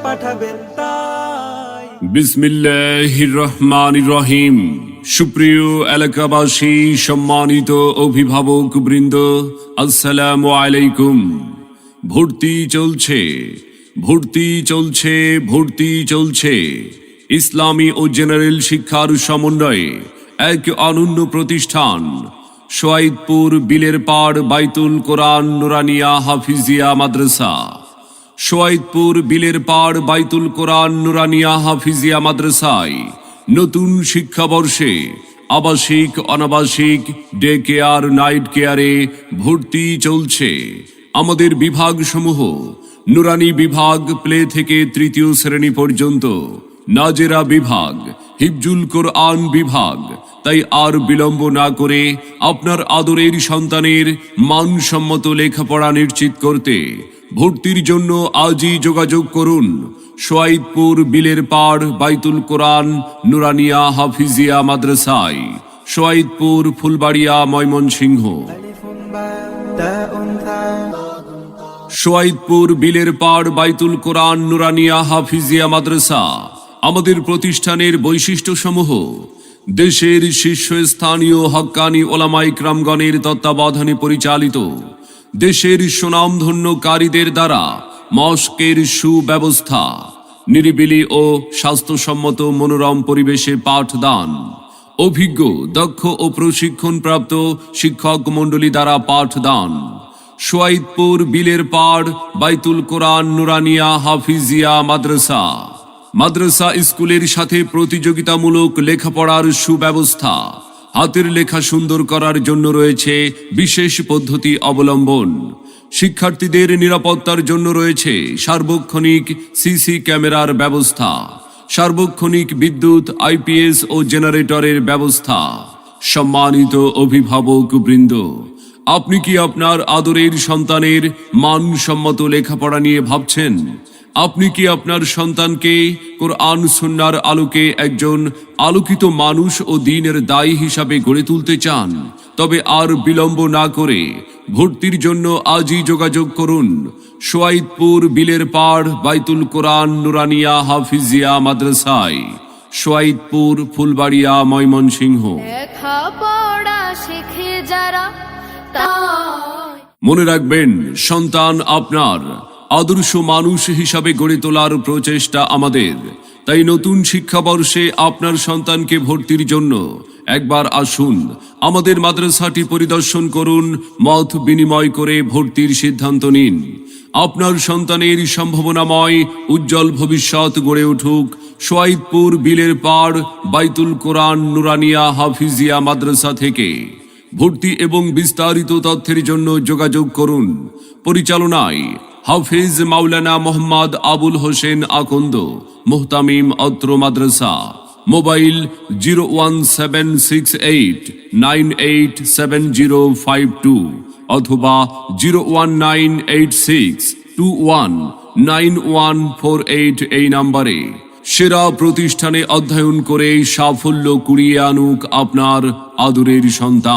পাঠাবেন তাই। বিসমিল্লাহির রহমানির রহিম। সুপ্রিয় এলাকাবাসী, সম্মানিত অভিভাবক বৃন্দ, আসসালামু আলাইকুম। ভর্তি চলছে, ভর্তি চলছে, ভর্তি চলছে। ইসলামী ও জেনারেল শিক্ষার সমন্বয়ে এক অনন্য প্রতিষ্ঠান সৈয়দপুর বিলের পাড় বাইতুল কোরআন নুরানিয়া হাফিজিয়া মাদ্রাসা। সৈয়দপুর বিলের পাড় বাইতুল কোরআন নুরানিয়া হাফিজিয়া মাদ্রাসায় নতুন শিক্ষাবর্ষে আবাসিক অনাবাসিক ডে কেয়ার নাইট কেয়ারে ভর্তি চলছে। আমাদের বিভাগসমূহ নুরানি বিভাগ প্লে থেকে তৃতীয় শ্রেণী পর্যন্ত, নাজেরা বিভাগ, হিফজুল কোরআন বিভাগ। তাই আর বিলম্ব না করে আপনার আদরের সন্তানের মানসম্মত লেখাপড়া নিশ্চিত করতে ভর্তির জন্য আজই যোগাযোগ করুন সৈয়দপুর বিলের পাড় বাইতুল কোরআন নুরানিয়া হাফিজিয়া মাদ্রাসায়, সৈয়দপুর ফুলবাড়িয়া, ময়মনসিংহ। সৈয়দপুর বিলের পাড় বাইতুল কোরআন নুরানিয়া হাফিজিয়া মাদ্রাসা। আমাদের প্রতিষ্ঠানের বৈশিষ্ট্যসমূহ: দেশের শীর্ষস্থানীয় হক্কানি ওলামা ইকরামগণের তত্ত্বাবধানে পরিচালিত, দেশের সুনামধন্য কারীদের দ্বারা মস্কের সুব্যবস্থা, নিরিবিলি ও স্বাস্থ্যসম্মত মনোরম পরিবেশে পাঠদান, অভিজ্ঞ, দক্ষ ও প্রশিক্ষণপ্রাপ্ত শিক্ষক মণ্ডলী দ্বারা পাঠদান। সৈয়দপুর বিলের পাড় বাইতুল কোরআন নুরানিয়া হাফিজিয়া মাদ্রাসা। মাদ্রাসা স্কুলের সাথে প্রতিযোগিতামূলক লেখাপড়ার সুব্যবস্থা। হাতের লেখা সুন্দর করার জন্য রয়েছে বিশেষ পদ্ধতি অবলম্বন। শিক্ষার্থীদের নিরাপত্তার জন্য রয়েছে সার্বক্ষণিক সিসি ক্যামেরার ব্যবস্থা, সার্বক্ষণিক বিদ্যুৎ, আইপিএস ও জেনারেটরের ব্যবস্থা। সম্মানিত অভিভাবক বৃন্দ, আপনি কি আপনার আদরের সন্তানের মানসম্মত লেখাপড়া নিয়ে ভাবছেন? আপনি কি আপনার সন্তানকে কোরআন সুন্নাহর আলোকে একজন আলোকিত মানুষ ও দ্বীনের দায়ী হিসাবে গড়ে তুলতে চান? তবে আর বিলম্ব না করে ভর্তির জন্য আজই যোগাযোগ করুন সৈয়দপুর বিলের পাড় বাইতুল কোরআন নুরানিয়া হাফিজিয়া মাদ্রাসায়, সৈয়দপুর ফুলবাড়িয়া, ময়মনসিংহ। মনে রাখবেন, সন্তান আপনার, আদর্শ মানুষ হিসাবে গড়ে তোলার প্রচেষ্টা আমাদের। তাই নতুন শিক্ষাবর্ষে আপনার সন্তানকে ভর্তির জন্য একবার আসুন, আমাদের মাদ্রাসাটি পরিদর্শন করুন, মত বিনিময় করে ভর্তির সিদ্ধান্ত নিন। আপনার সন্তানের সম্ভাবনাময় উজ্জ্বল ভবিষ্যৎ গড়ে উঠুক সৈয়দপুর বিলের পাড় বাইতুল কোরআন নুরানিয়া হাফিজিয়া মাদ্রাসা থেকে। ভর্তি এবং বিস্তারিত তথ্যের জন্য যোগাযোগ করুন পরিচালনায় হাফেজ মাওলানা মোহাম্মদ আবুল হোসেন আকন্দ, মুহতামিম, অত্র মাদ্রাসা। মোবাইল 01768987052 অথবা 01986219148 এই নম্বরে। সেরা প্রতিষ্ঠানে অধ্যয়ন করে সাফল্য কুড়িয়ে আনুক আপনার আদরের সন্তান।